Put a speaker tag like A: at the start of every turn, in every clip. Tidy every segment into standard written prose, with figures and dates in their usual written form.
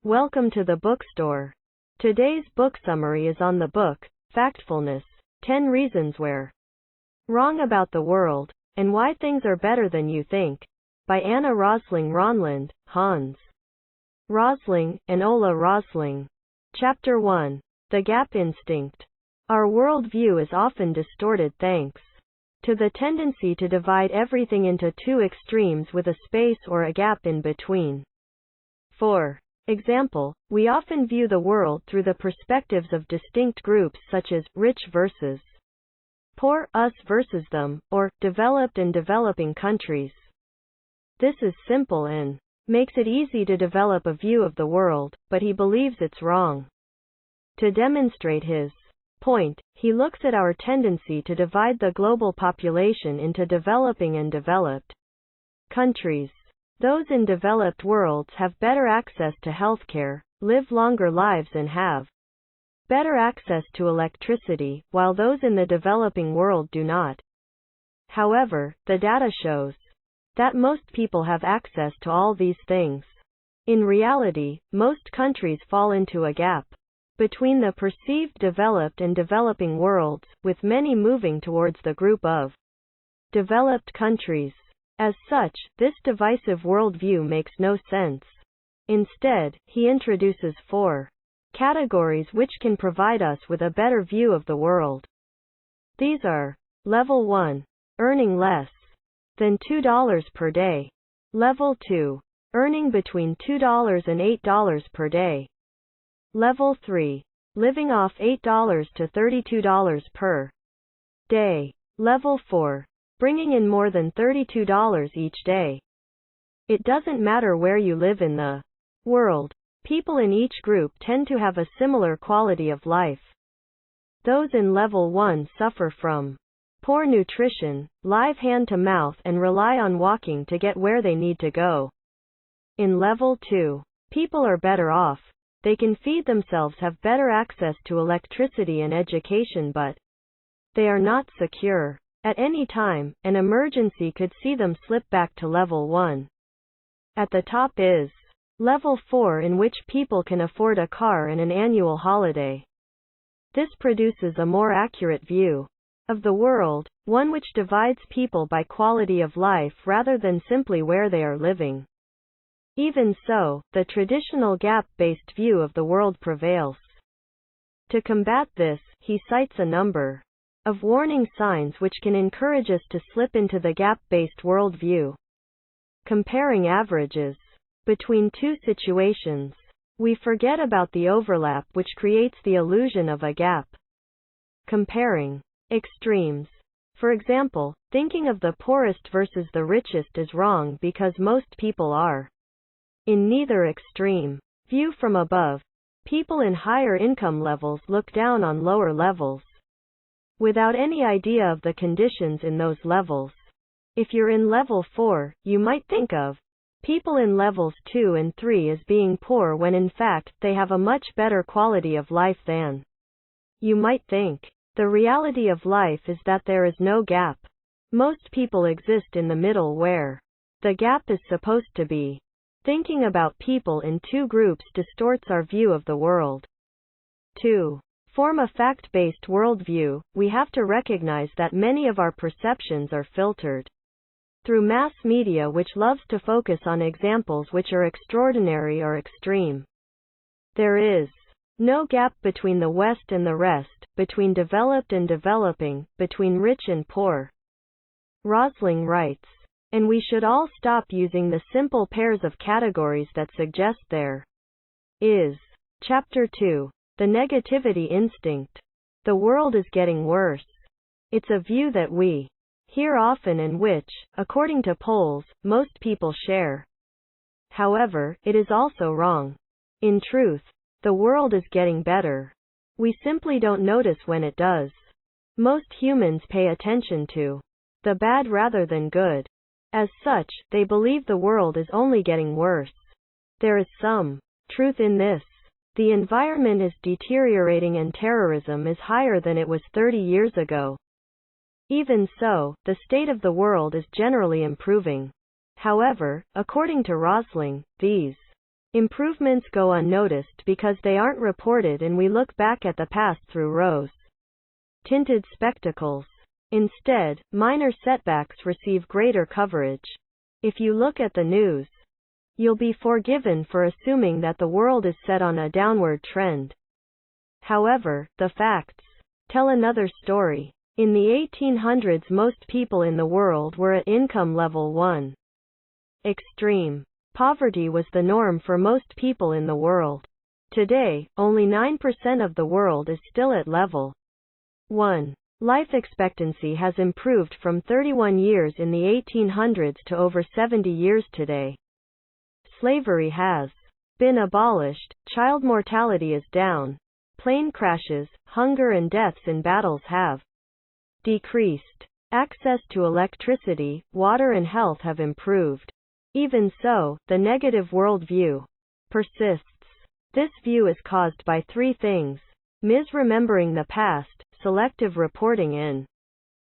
A: Welcome to the bookstore. Today's book summary is on the book, Factfulness, 10 Reasons We're Wrong About the World, and Why Things Are Better Than You Think, by Anna Rosling Rönnlund, Hans Rosling, and Ola Rosling. Chapter 1. The Gap Instinct. Our world view is often distorted thanks to the tendency to divide everything into two extremes with a space or a gap in between. For example, we often view the world through the perspectives of distinct groups such as rich versus poor, us versus them, or developed and developing countries. This is simple and makes it easy to develop a view of the world, but he believes it's wrong. To demonstrate his point, he looks at our tendency to divide the global population into developing and developed countries. Those in developed worlds have better access to healthcare, live longer lives and have better access to electricity, while those in the developing world do not. However, the data shows that most people have access to all these things. In reality, most countries fall into a gap between the perceived developed and developing worlds, with many moving towards the group of developed countries. As such, this divisive worldview makes no sense. Instead, he introduces 4 categories which can provide us with a better view of the world. These are: Level 1. Earning less than $2 per day. Level 2. Earning between $2 and $8 per day. Level 3. Living off $8 to $32 per day. Level 4. Bringing in more than $32 each day. It doesn't matter where you live in the world. People in each group tend to have a similar quality of life. Those in Level 1 suffer from poor nutrition, live hand-to-mouth, and rely on walking to get where they need to go. In Level 2, people are better off. They can feed themselves, have better access to electricity and education, but they are not secure. At any time, an emergency could see them slip back to Level 1. At the top is Level 4, in which people can afford a car and an annual holiday. This produces a more accurate view of the world, one which divides people by quality of life rather than simply where they are living. Even so, the traditional gap-based view of the world prevails. To combat this, he cites a number of warning signs which can encourage us to slip into the gap-based worldview. Comparing averages between two situations. We forget about the overlap which creates the illusion of a gap. Comparing extremes. For example, thinking of the poorest versus the richest is wrong because most people are in neither extreme. View from above. People in higher income levels look down on lower levels without any idea of the conditions in those levels. If you're in Level 4, you might think of people in Levels 2 and 3 as being poor when in fact, they have a much better quality of life than you might think. The reality of life is that there is no gap. Most people exist in the middle where the gap is supposed to be. Thinking about people in two groups distorts our view of the world. 2. Form a fact-based worldview, we have to recognize that many of our perceptions are filtered through mass media, which loves to focus on examples which are extraordinary or extreme. There is no gap between the West and the rest, between developed and developing, between rich and poor. Rosling writes, and we should all stop using the simple pairs of categories that suggest there is. Chapter 2. The Negativity Instinct. The world is getting worse. It's a view that we hear often and which, according to polls, most people share. However, it is also wrong. In truth, the world is getting better. We simply don't notice when it does. Most humans pay attention to the bad rather than good. As such, they believe the world is only getting worse. There is some truth in this. The environment is deteriorating and terrorism is higher than it was 30 years ago. Even so, the state of the world is generally improving. However, according to Rosling, these Improvements go unnoticed because they aren't reported and we look back at the past through rose-tinted spectacles. Instead, minor setbacks receive greater coverage. If you look at the news, you'll be forgiven for assuming that the world is set on a downward trend. However, the facts tell another story. In the 1800s, most people in the world were at income level 1. Extreme poverty was the norm for most people in the world. Today, only 9% of the world is still at level 1. Life expectancy has improved from 31 years in the 1800s to over 70 years today. Slavery has been abolished, child mortality is down, plane crashes, hunger and deaths in battles have decreased. Access to electricity, water and health have improved. Even so, the negative worldview persists. This view is caused by three things: misremembering the past, selective reporting, and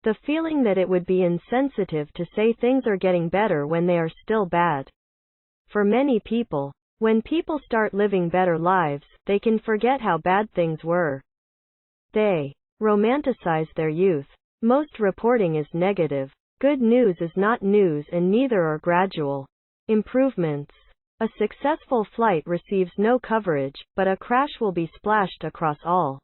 A: the feeling that it would be insensitive to say things are getting better when they are still bad. For many people, when people start living better lives, they can forget how bad things were. They romanticize their youth. Most reporting is negative. Good news is not news, and neither are gradual improvements. A successful flight receives no coverage, but a crash will be splashed across all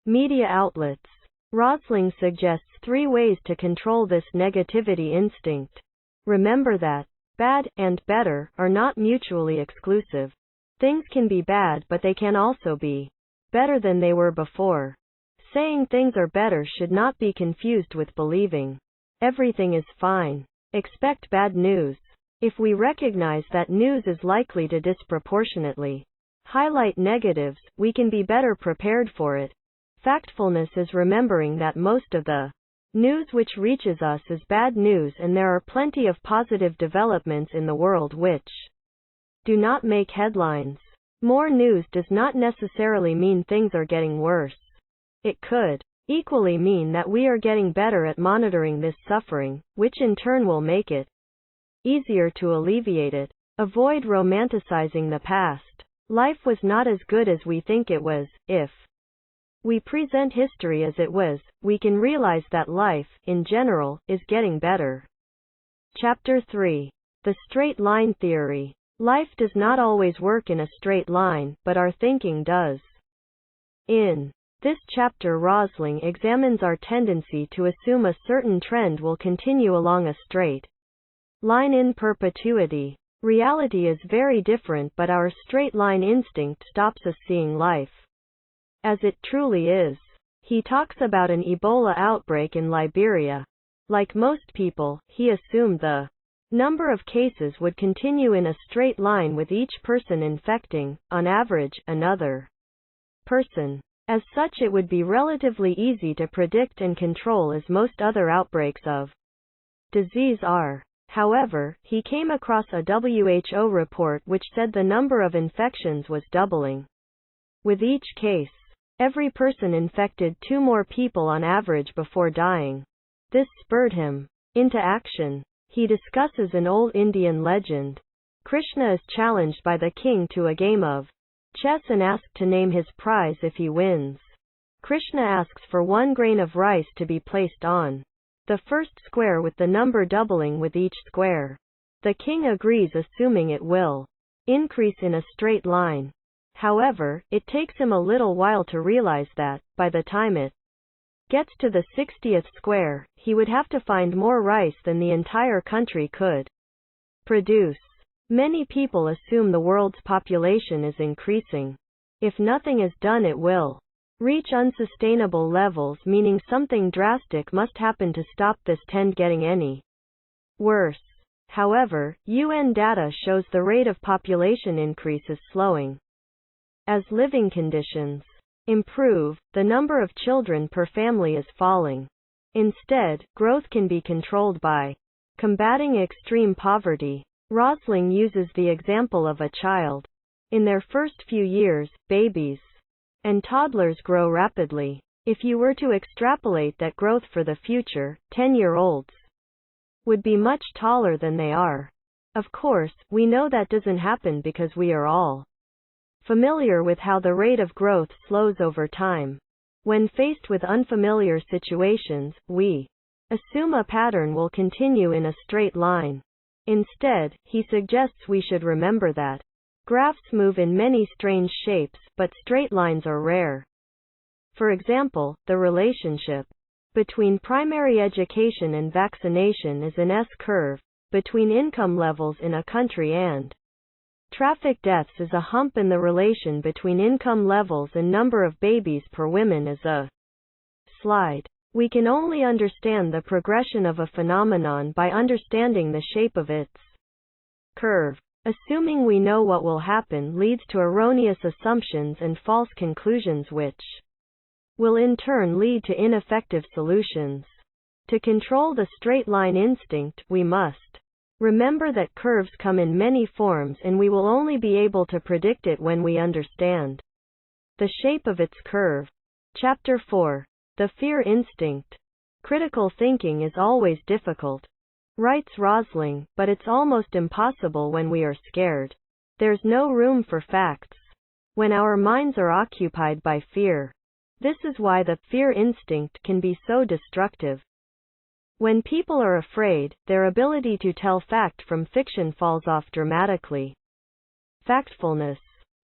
A: media outlets. Rosling suggests 3 ways to control this negativity instinct. Remember that bad and better are not mutually exclusive. Things can be bad, but they can also be better than they were before. Saying things are better should not be confused with believing everything is fine. Expect bad news. If we recognize that news is likely to disproportionately highlight negatives, we can be better prepared for it. Factfulness is remembering that most of the news which reaches us is bad news, and there are plenty of positive developments in the world which do not make headlines. More news does not necessarily mean things are getting worse. It could equally mean that we are getting better at monitoring this suffering, which in turn will make it easier to alleviate it. Avoid romanticizing the past. Life was not as good as we think it was. If we present history as it was, we can realize that life, in general, is getting better. Chapter 3. The Straight Line Theory. Life does not always work in a straight line, but our thinking does. In this chapter, Rosling examines our tendency to assume a certain trend will continue along a straight line in perpetuity. Reality is very different, but our straight line instinct stops us seeing life as it truly is. He talks about an Ebola outbreak in Liberia. Like most people, he assumed the number of cases would continue in a straight line with each person infecting, on average, another person. As such, it would be relatively easy to predict and control, as most other outbreaks of disease are. However, he came across a WHO report which said the number of infections was doubling with each case. Every person infected 2 more people on average before dying. This spurred him into action. He discusses an old Indian legend. Krishna is challenged by the king to a game of chess and asked to name his prize if he wins. Krishna asks for 1 grain of rice to be placed on the first square, with the number doubling with each square. The king agrees, assuming it will increase in a straight line. However, it takes him a little while to realize that, by the time it gets to the 60th square, he would have to find more rice than the entire country could produce. Many people assume the world's population is increasing. If nothing is done, it will reach unsustainable levels, meaning something drastic must happen to stop this trend getting any worse. However, UN data shows the rate of population increase is slowing. As living conditions improve, the number of children per family is falling. Instead, growth can be controlled by combating extreme poverty. Rosling uses the example of a child. In their first few years, babies and toddlers grow rapidly. If you were to extrapolate that growth for the future, 10-year-olds would be much taller than they are. Of course, we know that doesn't happen because we are all familiar with how the rate of growth slows over time. When faced with unfamiliar situations, we assume a pattern will continue in a straight line. Instead, he suggests we should remember that graphs move in many strange shapes, but straight lines are rare. For example, the relationship between primary education and vaccination is an S-curve. Between income levels in a country and traffic deaths is a hump, and the relation between income levels and number of babies per woman is a slide. We can only understand the progression of a phenomenon by understanding the shape of its curve. Assuming we know what will happen leads to erroneous assumptions and false conclusions, which will in turn lead to ineffective solutions. To control the straight line instinct, we must remember that curves come in many forms, and we will only be able to predict it when we understand the shape of its curve. Chapter 4. The Fear Instinct. Critical thinking is always difficult, writes Rosling, but it's almost impossible when we are scared. There's no room for facts when our minds are occupied by fear. This is why the fear instinct can be so destructive. When people are afraid, their ability to tell fact from fiction falls off dramatically. Factfulness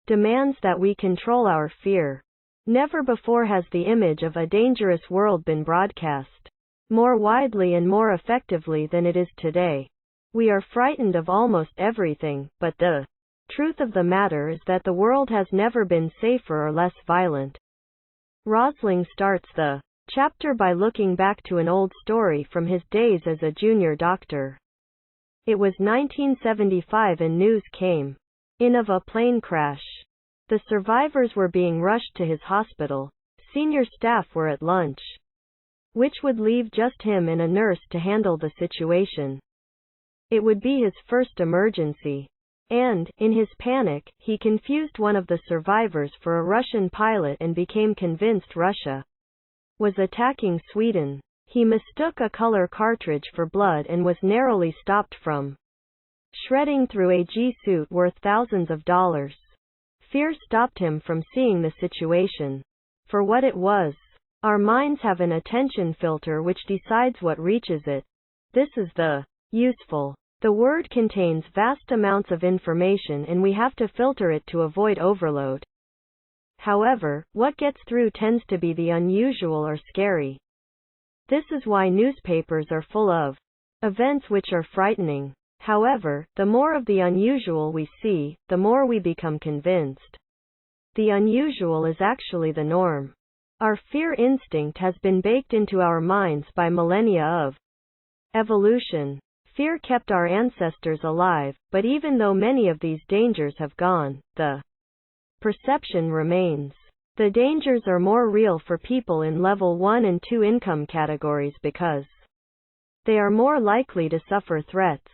A: demands that we control our fear. Never before has the image of a dangerous world been broadcast more widely and more effectively than it is today. We are frightened of almost everything, but the truth of the matter is that the world has never been safer or less violent. Rosling starts the chapter by looking back to an old story from his days as a junior doctor. It was 1975 and news came in of a plane crash. The survivors were being rushed to his hospital. Senior staff were at lunch, which would leave just him and a nurse to handle the situation. It would be his first emergency. And, in his panic, he confused one of the survivors for a Russian pilot and became convinced Russia was attacking Sweden. He mistook a color cartridge for blood and was narrowly stopped from shredding through a G-suit worth thousands of dollars. Fear stopped him from seeing the situation for what it was. Our minds have an attention filter which decides what reaches it. This is the useful. The word contains vast amounts of information and we have to filter it to avoid overload. However, what gets through tends to be the unusual or scary. This is why newspapers are full of events which are frightening. However, the more of the unusual we see, the more we become convinced the unusual is actually the norm. Our fear instinct has been baked into our minds by millennia of evolution. Fear kept our ancestors alive, but even though many of these dangers have gone, the perception remains. The dangers are more real for people in level 1 and 2 income categories because they are more likely to suffer threats.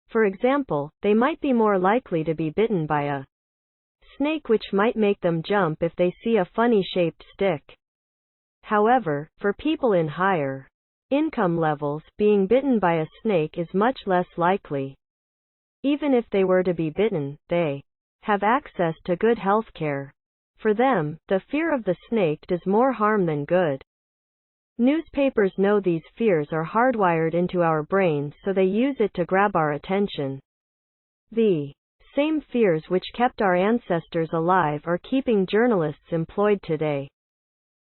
A: For example, they might be more likely to be bitten by a snake, which might make them jump if they see a funny-shaped stick. However, for people in higher income levels, being bitten by a snake is much less likely. Even if they were to be bitten, they have access to good health care. For them, the fear of the snake does more harm than good. Newspapers know these fears are hardwired into our brains, so they use it to grab our attention. The same fears which kept our ancestors alive are keeping journalists employed today.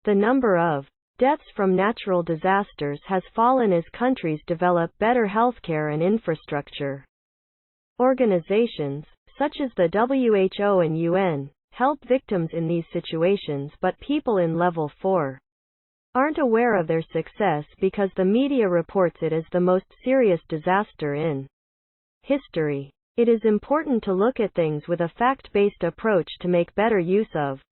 A: The number of deaths from natural disasters has fallen as countries develop better healthcare and infrastructure. Organizations, such as the WHO and UN, help victims in these situations, but people in level 4 aren't aware of their success because the media reports it as the most serious disaster in history. It is important to look at things with a fact-based approach to make better use of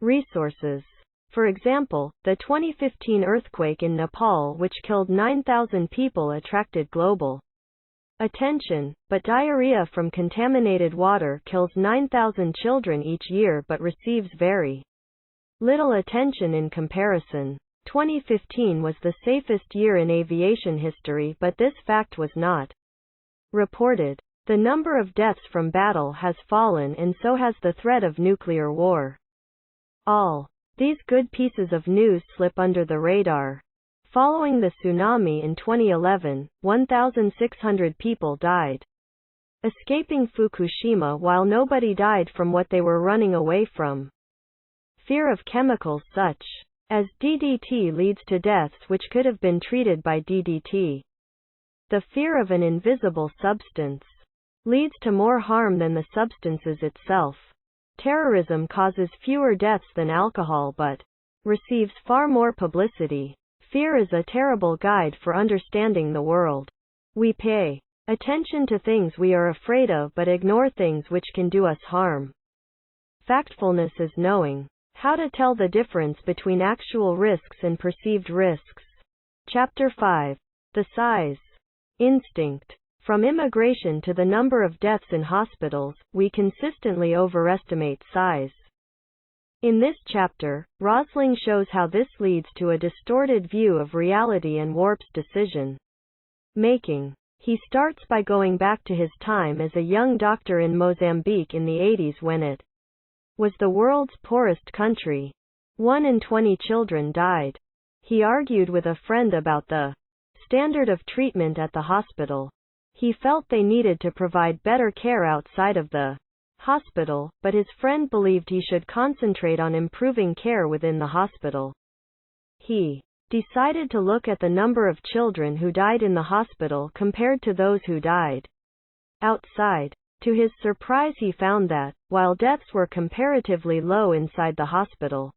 A: resources. For example, the 2015 earthquake in Nepal, which killed 9,000 people, attracted global attention, but diarrhea from contaminated water kills 9,000 children each year but receives very little attention in comparison. 2015 was the safest year in aviation history, but this fact was not reported. The number of deaths from battle has fallen, and so has the threat of nuclear war. All these good pieces of news slip under the radar. Following the tsunami in 2011, 1,600 people died. Escaping Fukushima while nobody died from what they were running away from. Fear of chemicals such as DDT leads to deaths which could have been treated by DDT. The fear of an invisible substance leads to more harm than the substances itself. Terrorism causes fewer deaths than alcohol but receives far more publicity. Fear is a terrible guide for understanding the world. We pay attention to things we are afraid of but ignore things which can do us harm. Factfulness is knowing how to tell the difference between actual risks and perceived risks. Chapter 5. The Size Instinct. From immigration to the number of deaths in hospitals, we consistently overestimate size. In this chapter, Rosling shows how this leads to a distorted view of reality and warps decision making. He starts by going back to his time as a young doctor in Mozambique in the 80s when it was the world's poorest country. 1 in 20 children died. He argued with a friend about the standard of treatment at the hospital. He felt they needed to provide better care outside of the hospital, but his friend believed he should concentrate on improving care within the hospital. He decided to look at the number of children who died in the hospital compared to those who died outside. To his surprise, he found that, while deaths were comparatively low inside the hospital,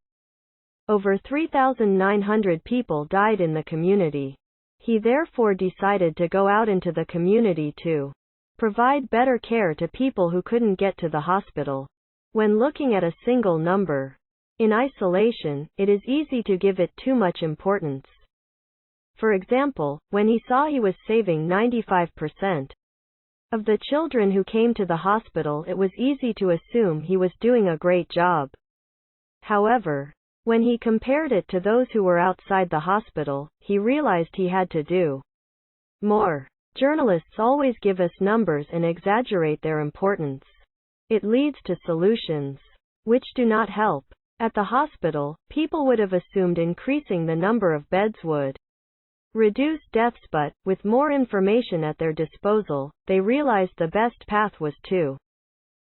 A: over 3,900 people died in the community. He therefore decided to go out into the community to provide better care to people who couldn't get to the hospital. When looking at a single number in isolation, it is easy to give it too much importance. For example, when he saw he was saving 95% of the children who came to the hospital, it was easy to assume he was doing a great job. However, when he compared it to those who were outside the hospital, he realized he had to do more. Journalists always give us numbers and exaggerate their importance. It leads to solutions which do not help. At the hospital, people would have assumed increasing the number of beds would reduce deaths, but, with more information at their disposal, they realized the best path was to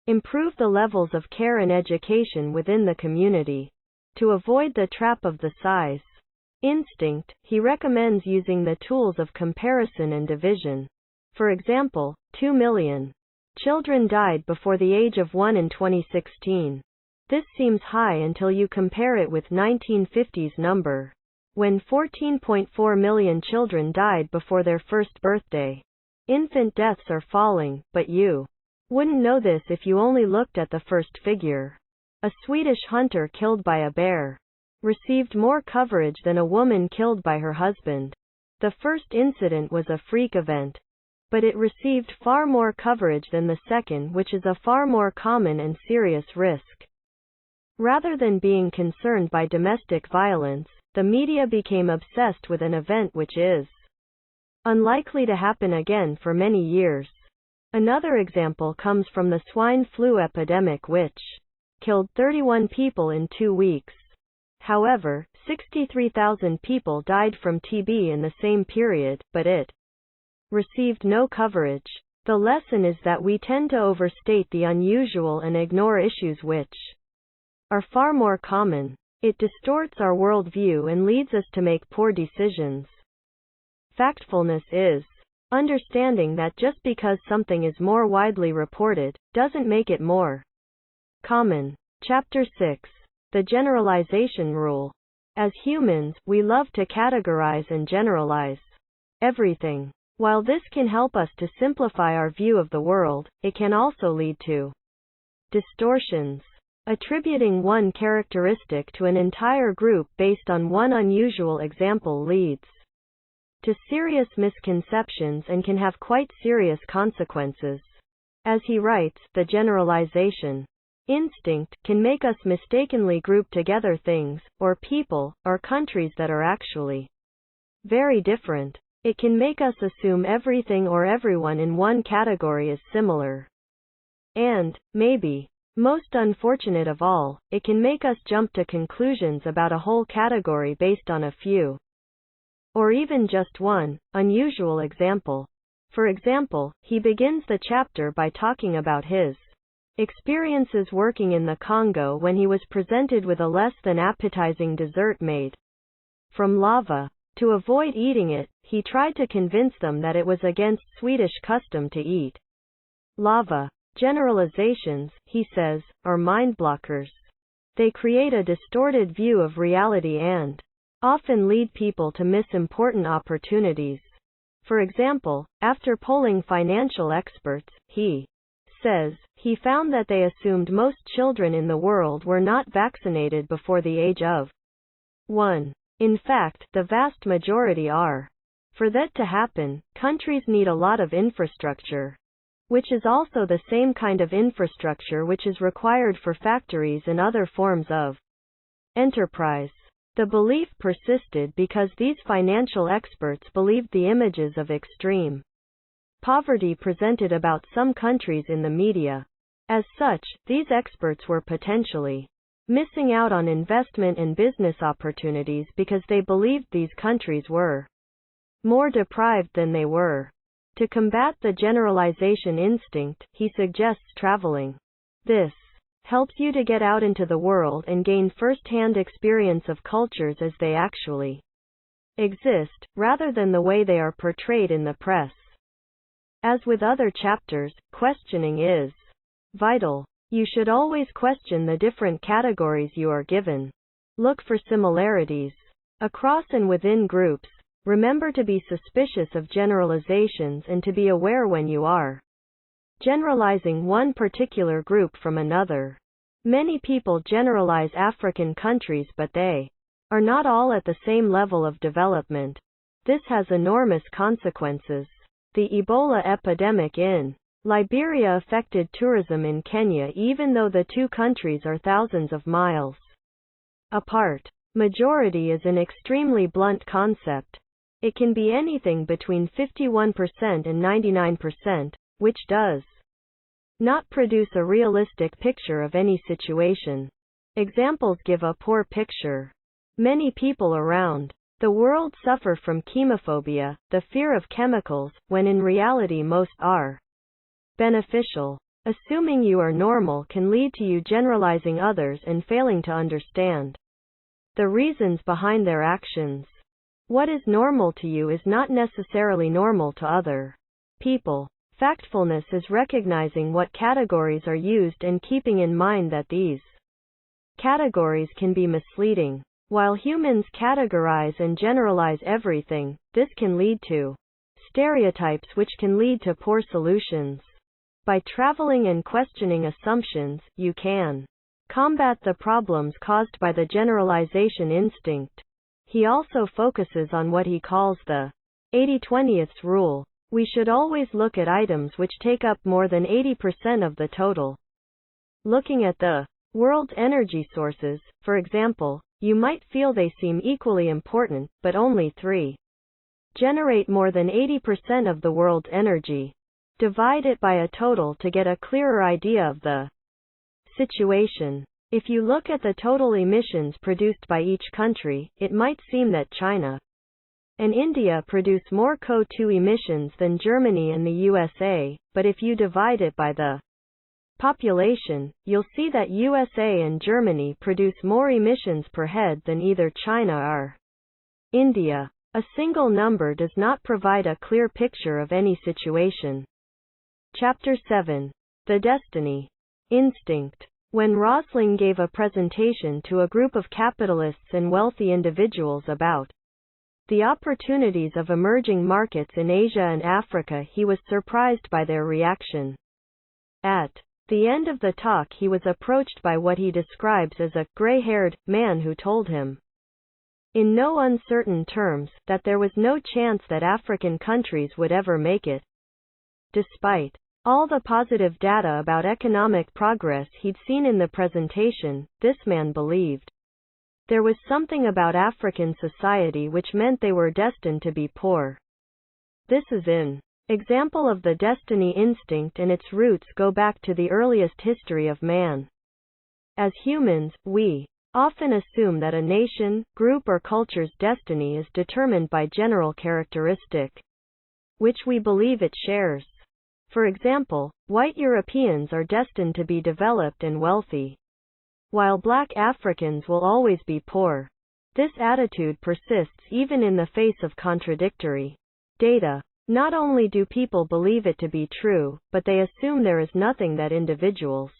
A: improve the levels of care and education within the community. To avoid the trap of the size instinct, he recommends using the tools of comparison and division. For example, 2 million children died before the age of 1 in 2016. This seems high until you compare it with 1950's number, when 14.4 million children died before their first birthday. Infant deaths are falling, but you wouldn't know this if you only looked at the first figure. A Swedish hunter killed by a bear received more coverage than a woman killed by her husband. The first incident was a freak event, but it received far more coverage than the second, which is a far more common and serious risk. Rather than being concerned by domestic violence, the media became obsessed with an event which is unlikely to happen again for many years. Another example comes from the swine flu epidemic, which killed 31 people in 2 weeks. However, 63,000 people died from TB in the same period, but it received no coverage. The lesson is that we tend to overstate the unusual and ignore issues which are far more common. It distorts our worldview and leads us to make poor decisions. Factfulness is understanding that just because something is more widely reported, doesn't make it more common. Chapter 6. The Generalization Rule. As humans, we love to categorize and generalize everything. While this can help us to simplify our view of the world, it can also lead to distortions. Attributing one characteristic to an entire group based on one unusual example leads to serious misconceptions and can have quite serious consequences. As he writes, the generalization instinct can make us mistakenly group together things, or people, or countries that are actually very different. It can make us assume everything or everyone in one category is similar. And, maybe, most unfortunate of all, it can make us jump to conclusions about a whole category based on a few, or even just one, unusual example. For example, he begins the chapter by talking about his experiences working in the Congo when he was presented with a less than appetizing dessert made from lava. To avoid eating it, he tried to convince them that it was against Swedish custom to eat lava. Generalizations, he says, are mind blockers. They create a distorted view of reality and often lead people to miss important opportunities. For example, after polling financial experts, he says, he found that they assumed most children in the world were not vaccinated before the age of 1. In fact, the vast majority are. For that to happen, countries need a lot of infrastructure, which is also the same kind of infrastructure which is required for factories and other forms of enterprise. The belief persisted because these financial experts believed the images of extreme poverty presented about some countries in the media. As such, these experts were potentially missing out on investment and business opportunities because they believed these countries were more deprived than they were. To combat the generalization instinct, he suggests traveling. This helps you to get out into the world and gain first-hand experience of cultures as they actually exist, rather than the way they are portrayed in the press. As with other chapters, questioning is vital. You should always question the different categories you are given. Look for similarities across and within groups. Remember to be suspicious of generalizations and to be aware when you are generalizing one particular group from another. Many people generalize African countries, but they are not all at the same level of development. This has enormous consequences. The Ebola epidemic in Liberia affected tourism in Kenya even though the two countries are thousands of miles apart. Majority is an extremely blunt concept. It can be anything between 51% and 99%, which does not produce a realistic picture of any situation. Examples give a poor picture. Many people around the world suffer from chemophobia, the fear of chemicals, when in reality most are beneficial. Assuming you are normal can lead to you generalizing others and failing to understand the reasons behind their actions. What is normal to you is not necessarily normal to other people. Factfulness is recognizing what categories are used and keeping in mind that these categories can be misleading. While humans categorize and generalize everything, this can lead to stereotypes which can lead to poor solutions. By traveling and questioning assumptions, you can combat the problems caused by the generalization instinct. He also focuses on what he calls the 80-20th rule. We should always look at items which take up more than 80% of the total. Looking at the world's energy sources, for example, you might feel they seem equally important, but only 3 generate more than 80% of the world's energy. Divide it by a total to get a clearer idea of the situation. If you look at the total emissions produced by each country, it might seem that China and India produce more CO2 emissions than Germany and the USA, but if you divide it by the population, you'll see that USA and Germany produce more emissions per head than either China or India. A single number does not provide a clear picture of any situation. Chapter 7. The Destiny Instinct. When Rosling gave a presentation to a group of capitalists and wealthy individuals about the opportunities of emerging markets in Asia and Africa, he was surprised by their reaction. At the end of the talk, he was approached by what he describes as a gray-haired man who told him, in no uncertain terms, that there was no chance that African countries would ever make it. Despite all the positive data about economic progress he'd seen in the presentation, this man believed there was something about African society which meant they were destined to be poor. This is an example of the destiny instinct, and its roots go back to the earliest history of man. As humans, we often assume that a nation, group, or culture's destiny is determined by general characteristic, which we believe it shares. For example, white Europeans are destined to be developed and wealthy, while black Africans will always be poor. This attitude persists even in the face of contradictory data. Not only do people believe it to be true, but they assume there is nothing that individuals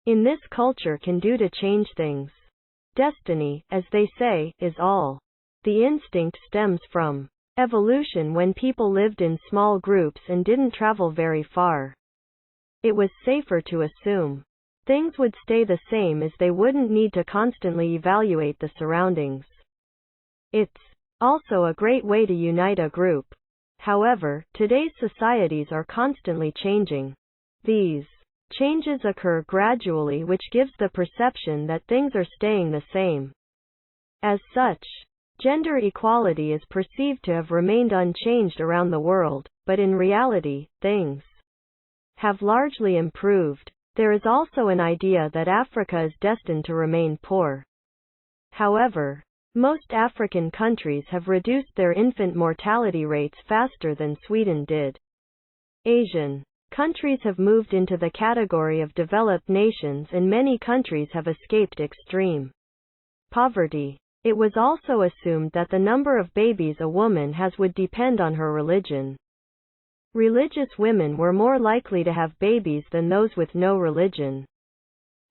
A: in this culture can do to change things. Destiny, as they say, is all. The instinct stems from evolution when people lived in small groups and didn't travel very far. It was safer to assume things would stay the same as they wouldn't need to constantly evaluate the surroundings. It's also a great way to unite a group. However, today's societies are constantly changing. These changes occur gradually, which gives the perception that things are staying the same. As such, gender equality is perceived to have remained unchanged around the world, but in reality, things have largely improved. There is also an idea that Africa is destined to remain poor. However, most African countries have reduced their infant mortality rates faster than Sweden did. Asian countries have moved into the category of developed nations, and many countries have escaped extreme poverty. It was also assumed that the number of babies a woman has would depend on her religion. Religious women were more likely to have babies than those with no religion.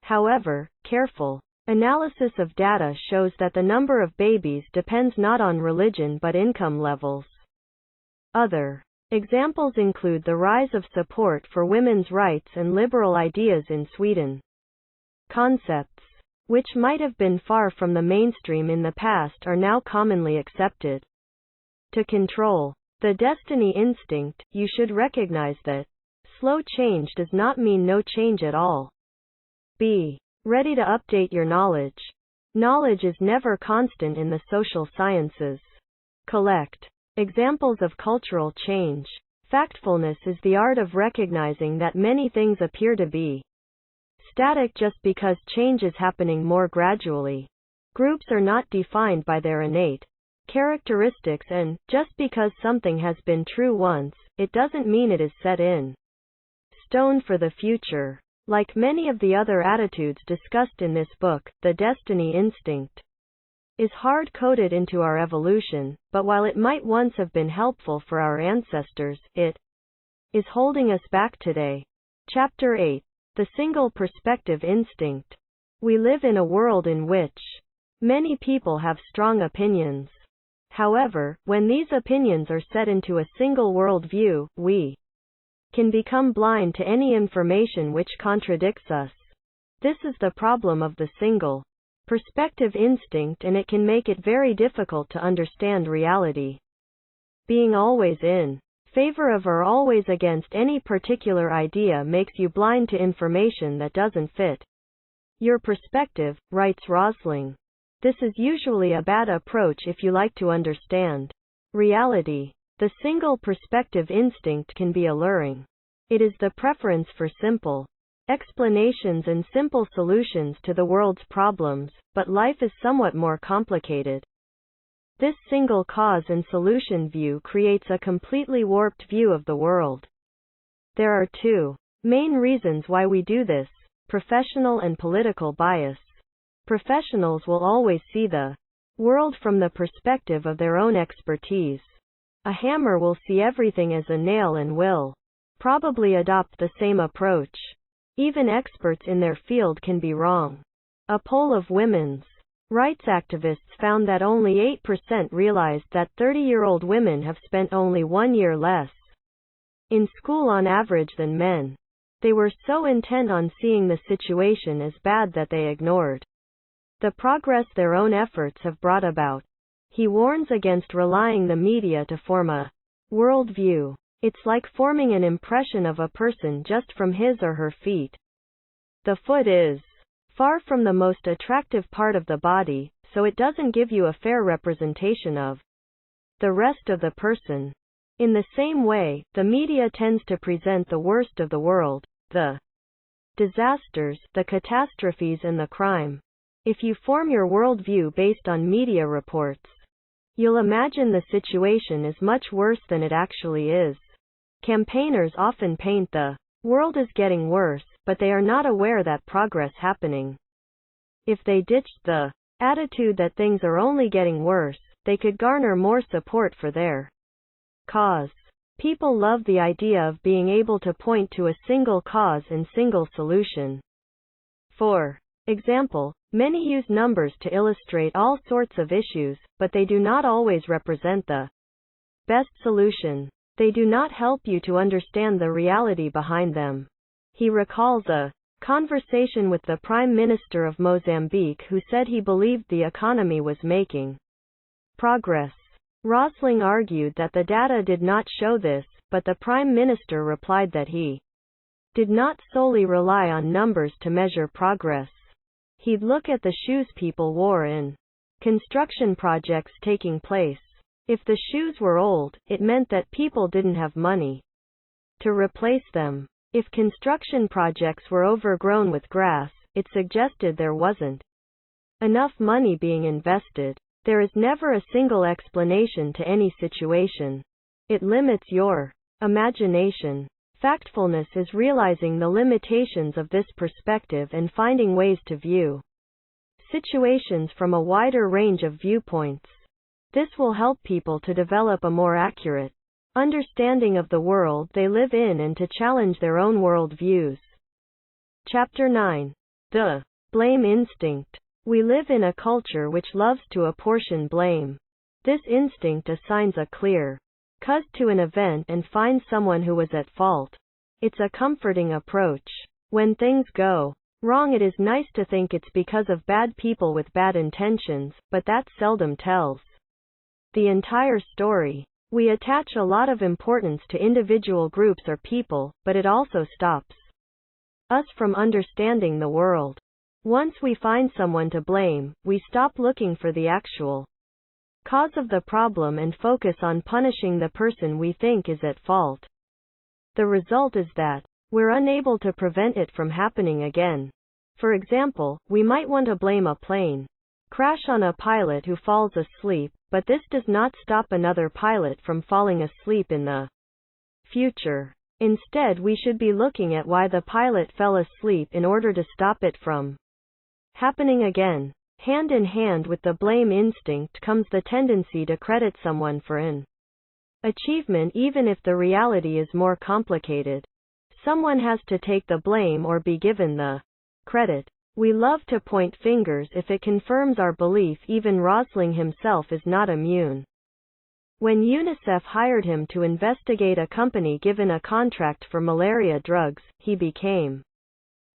A: However, careful analysis of data shows that the number of babies depends not on religion but income levels. Other examples include the rise of support for women's rights and liberal ideas in Sweden. Concepts which might have been far from the mainstream in the past are now commonly accepted. To control the destiny instinct, you should recognize that slow change does not mean no change at all. Be ready to update your knowledge. Knowledge is never constant in the social sciences. Collect examples of cultural change. Factfulness is the art of recognizing that many things appear to be static just because change is happening more gradually. Groups are not defined by their innate characteristics, and just because something has been true once, it doesn't mean it is set in stone for the future. Like many of the other attitudes discussed in this book, the destiny instinct is hard-coded into our evolution, but while it might once have been helpful for our ancestors, it is holding us back today. Chapter 8. The Single Perspective Instinct. We live in a world in which many people have strong opinions. However, when these opinions are set into a single worldview, we can become blind to any information which contradicts us. This is the problem of the single perspective instinct, and it can make it very difficult to understand reality. Being always in favor of or always against any particular idea makes you blind to information that doesn't fit your perspective, writes Rosling. This is usually a bad approach if you like to understand reality. The single perspective instinct can be alluring. It is the preference for simple explanations and simple solutions to the world's problems, but life is somewhat more complicated. This single cause and solution view creates a completely warped view of the world. There are two main reasons why we do this: professional and political bias. Professionals will always see the world from the perspective of their own expertise. A hammer will see everything as a nail and will probably adopt the same approach. Even experts in their field can be wrong. A poll of women's rights activists found that only 8% realized that 30-year-old women have spent only 1 year less in school on average than men. They were so intent on seeing the situation as bad that they ignored the progress their own efforts have brought about. He warns against relying the media to form a worldview. It's like forming an impression of a person just from his or her feet. The foot is far from the most attractive part of the body, so it doesn't give you a fair representation of the rest of the person. In the same way, the media tends to present the worst of the world, the disasters, the catastrophes and the crime. If you form your worldview based on media reports, you'll imagine the situation is much worse than it actually is. Campaigners often paint the world as getting worse, but they are not aware that progress happening. If they ditched the attitude that things are only getting worse, they could garner more support for their cause. People love the idea of being able to point to a single cause and single solution. For example, many use numbers to illustrate all sorts of issues, but they do not always represent the best solution. They do not help you to understand the reality behind them. He recalls a conversation with the Prime Minister of Mozambique who said he believed the economy was making progress. Rosling argued that the data did not show this, but the Prime Minister replied that he did not solely rely on numbers to measure progress. He'd look at the shoes people wore in construction projects taking place. If the shoes were old, it meant that people didn't have money to replace them. If construction projects were overgrown with grass, it suggested there wasn't enough money being invested. There is never a single explanation to any situation. It limits your imagination. Factfulness is realizing the limitations of this perspective and finding ways to view situations from a wider range of viewpoints. This will help people to develop a more accurate understanding of the world they live in and to challenge their own world views. Chapter 9. The blame instinct. We live in a culture which loves to apportion blame. This instinct assigns a clear cause to an event and finds someone who was at fault. It's a comforting approach. When things go wrong, it is nice to think it's because of bad people with bad intentions, but that seldom tells the entire story. We attach a lot of importance to individual groups or people, but it also stops us from understanding the world. Once we find someone to blame, we stop looking for the actual cause of the problem and focus on punishing the person we think is at fault. The result is that we're unable to prevent it from happening again. For example, we might want to blame a plane crash on a pilot who falls asleep, but this does not stop another pilot from falling asleep in the future. Instead, we should be looking at why the pilot fell asleep in order to stop it from happening again. Hand in hand with the blame instinct comes the tendency to credit someone for an achievement even if the reality is more complicated. Someone has to take the blame or be given the credit. We love to point fingers if it confirms our belief. Even Rosling himself is not immune. When UNICEF hired him to investigate a company given a contract for malaria drugs, he became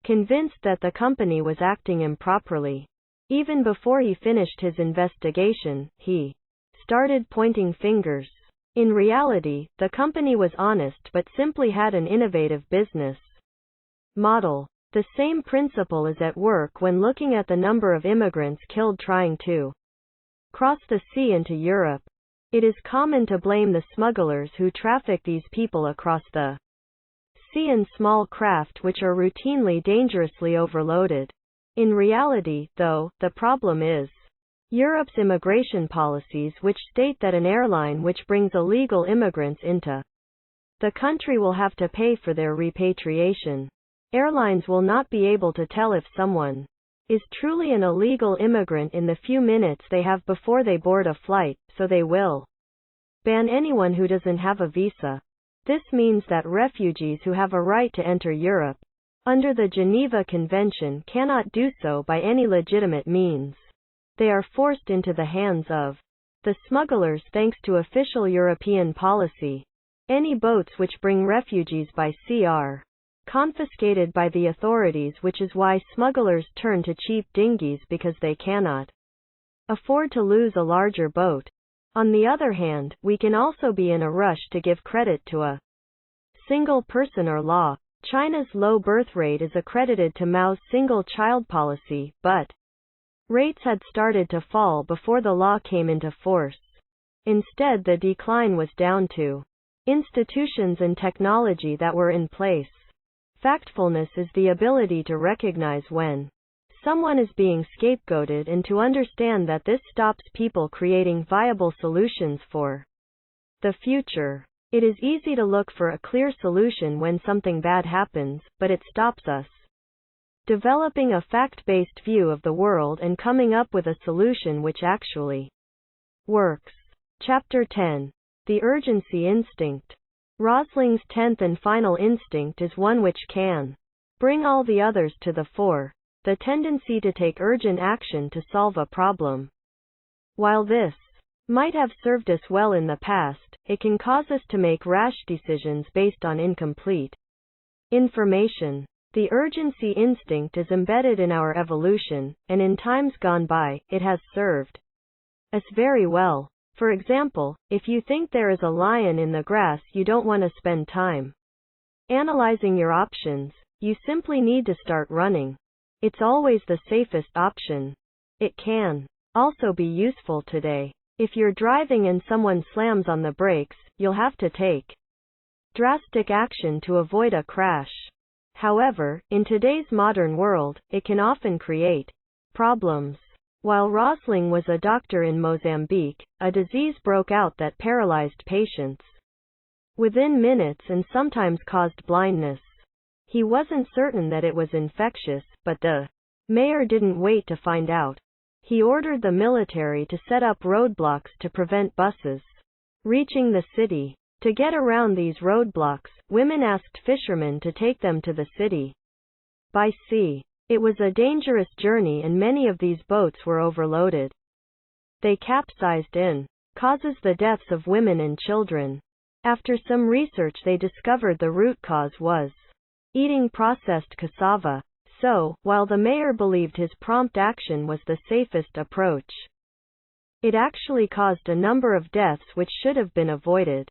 A: convinced that the company was acting improperly. Even before he finished his investigation, he started pointing fingers. In reality, the company was honest but simply had an innovative business model. The same principle is at work when looking at the number of immigrants killed trying to cross the sea into Europe. It is common to blame the smugglers who traffic these people across the sea in small craft which are routinely dangerously overloaded. In reality, though, the problem is Europe's immigration policies, which state that an airline which brings illegal immigrants into the country will have to pay for their repatriation. Airlines will not be able to tell if someone is truly an illegal immigrant in the few minutes they have before they board a flight, so they will ban anyone who doesn't have a visa. This means that refugees who have a right to enter Europe under the Geneva Convention cannot do so by any legitimate means. They are forced into the hands of the smugglers thanks to official European policy. Any boats which bring refugees by sea are confiscated by the authorities, which is why smugglers turn to cheap dinghies because they cannot afford to lose a larger boat. On the other hand, we can also be in a rush to give credit to a single person or law. China's low birth rate is accredited to Mao's single-child policy, but rates had started to fall before the law came into force. Instead, the decline was down to institutions and technology that were in place. Factfulness is the ability to recognize when someone is being scapegoated and to understand that this stops people creating viable solutions for the future. It is easy to look for a clear solution when something bad happens, but it stops us developing a fact-based view of the world and coming up with a solution which actually works. Chapter 10. The Urgency Instinct. Rosling's 10th and final instinct is one which can bring all the others to the fore, the tendency to take urgent action to solve a problem. While this might have served us well in the past, it can cause us to make rash decisions based on incomplete information. The urgency instinct is embedded in our evolution, and in times gone by, it has served us very well. For example, if you think there is a lion in the grass, you don't want to spend time analyzing your options. You simply need to start running. It's always the safest option. It can also be useful today. If you're driving and someone slams on the brakes, you'll have to take drastic action to avoid a crash. However, in today's modern world, it can often create problems. While Rosling was a doctor in Mozambique, a disease broke out that paralyzed patients within minutes and sometimes caused blindness. He wasn't certain that it was infectious, but the mayor didn't wait to find out. He ordered the military to set up roadblocks to prevent buses reaching the city. To get around these roadblocks, women asked fishermen to take them to the city by sea. It was a dangerous journey and many of these boats were overloaded. They capsized and causes the deaths of women and children. After some research, they discovered the root cause was eating processed cassava. So, while the mayor believed his prompt action was the safest approach, it actually caused a number of deaths which should have been avoided.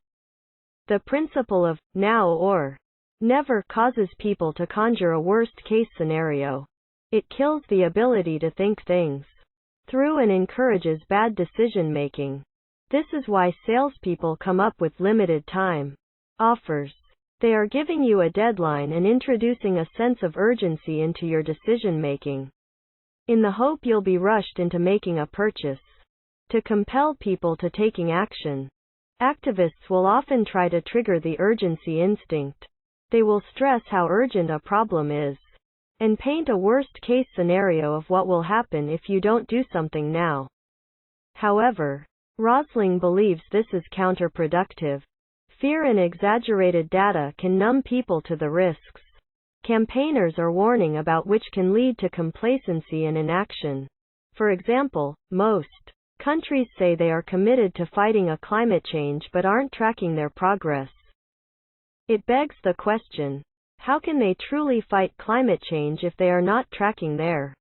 A: The principle of now or never causes people to conjure a worst-case scenario. It kills the ability to think things through and encourages bad decision-making. This is why salespeople come up with limited time offers. They are giving you a deadline and introducing a sense of urgency into your decision-making, in the hope you'll be rushed into making a purchase. To compel people to taking action, activists will often try to trigger the urgency instinct. They will stress how urgent a problem is, and paint a worst-case scenario of what will happen if you don't do something now. However, Rosling believes this is counterproductive. Fear and exaggerated data can numb people to the risks campaigners are warning about, which can lead to complacency and inaction. For example, most countries say they are committed to fighting a climate change but aren't tracking their progress. It begs the question, how can they truly fight climate change if they are not tracking their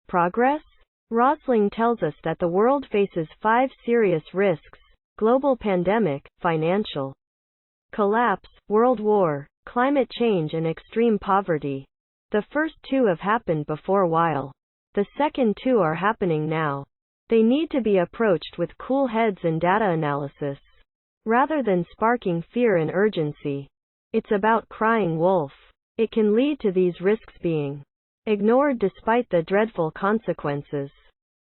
A: progress? Rosling tells us that the world faces 5 serious risks: global pandemic, financial collapse, world war, climate change and extreme poverty. The first 2 have happened before, while the second 2 are happening now. They need to be approached with cool heads and data analysis, rather than sparking fear and urgency. It's about crying wolf. It can lead to these risks being ignored despite the dreadful consequences.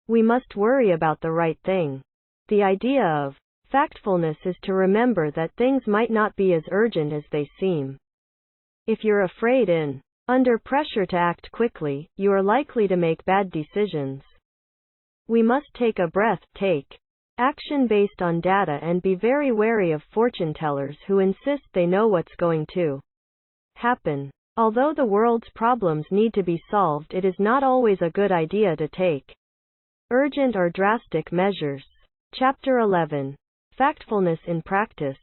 A: We must worry about the right thing. The idea of factfulness is to remember that things might not be as urgent as they seem. If you're afraid and under pressure to act quickly, you are likely to make bad decisions. We must take a breath, take action based on data, and be very wary of fortune tellers who insist they know what's going to happen. Although the world's problems need to be solved, it is not always a good idea to take urgent or drastic measures. Chapter 11. Factfulness in Practice.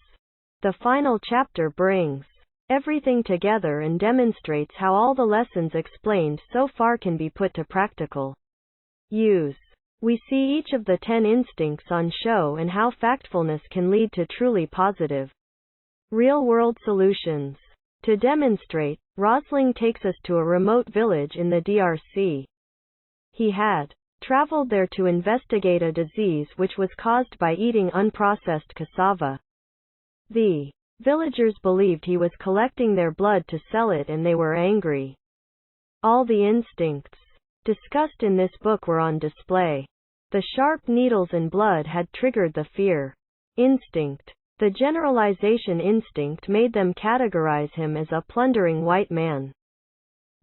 A: The final chapter brings everything together and demonstrates how all the lessons explained so far can be put to practical use. We see each of the 10 instincts on show and how factfulness can lead to truly positive, real-world solutions. To demonstrate, Rosling takes us to a remote village in the DRC. He had traveled there to investigate a disease which was caused by eating unprocessed cassava. The Villagers believed he was collecting their blood to sell it and they were angry. All the instincts discussed in this book were on display. The sharp needles and blood had triggered the fear instinct. The generalization instinct made them categorize him as a plundering white man.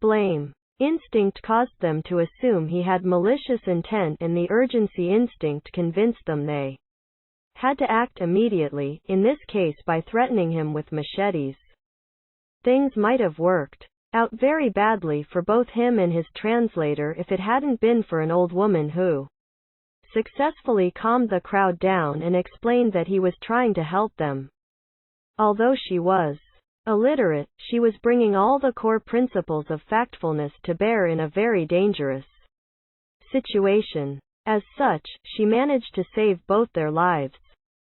A: Blame instinct caused them to assume he had malicious intent, and the urgency instinct convinced them they had to act immediately, in this case by threatening him with machetes. Things might have worked out very badly for both him and his translator if it hadn't been for an old woman who successfully calmed the crowd down and explained that he was trying to help them. Although she was illiterate, she was bringing all the core principles of factfulness to bear in a very dangerous situation. As such, she managed to save both their lives.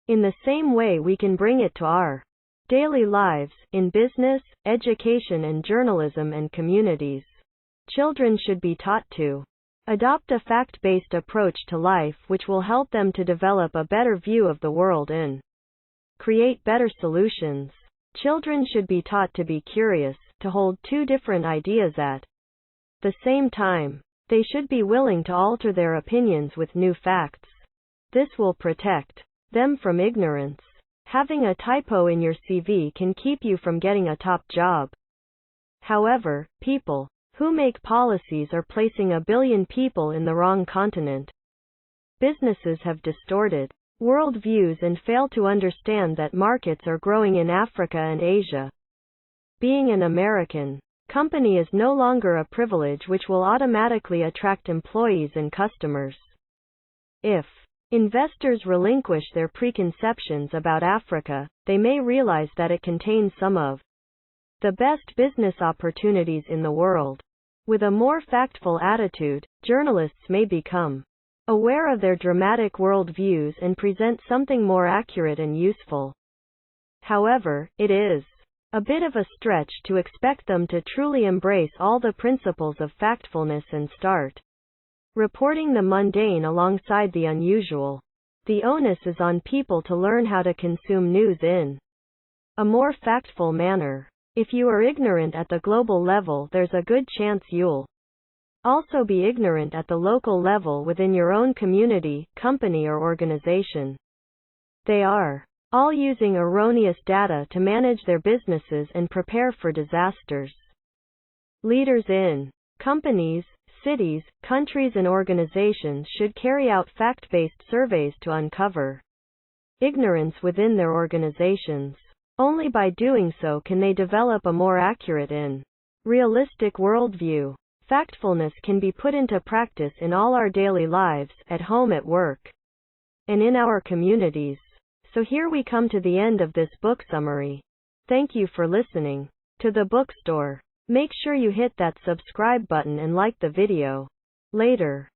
A: In the same way, we can bring it to our daily lives, in business, education and journalism and communities. Children should be taught to adopt a fact-based approach to life, which will help them to develop a better view of the world and create better solutions. Children should be taught to be curious, to hold two different ideas at the same time. They should be willing to alter their opinions with new facts. This will protect them from ignorance. Having a typo in your CV can keep you from getting a top job. However, people who make policies are placing 1 billion people in the wrong continent. Businesses have distorted world views and fail to understand that markets are growing in Africa and Asia. Being an American company is no longer a privilege which will automatically attract employees and customers. If investors relinquish their preconceptions about Africa, they may realize that it contains some of the best business opportunities in the world. With a more factful attitude, journalists may become aware of their dramatic world views and present something more accurate and useful. However, it is a bit of a stretch to expect them to truly embrace all the principles of factfulness and start reporting the mundane alongside the unusual. The onus is on people to learn how to consume news in a more factful manner. If you are ignorant at the global level, there's a good chance you'll also be ignorant at the local level within your own community, company or organization. They are all using erroneous data to manage their businesses and prepare for disasters. Leaders in companies, cities, countries and organizations should carry out fact-based surveys to uncover ignorance within their organizations. Only by doing so can they develop a more accurate and realistic worldview. Factfulness can be put into practice in all our daily lives, at home, at work, and in our communities. So here we come to the end of this book summary. Thank you for listening to the bookstore. Make sure you hit that subscribe button and like the video. Later.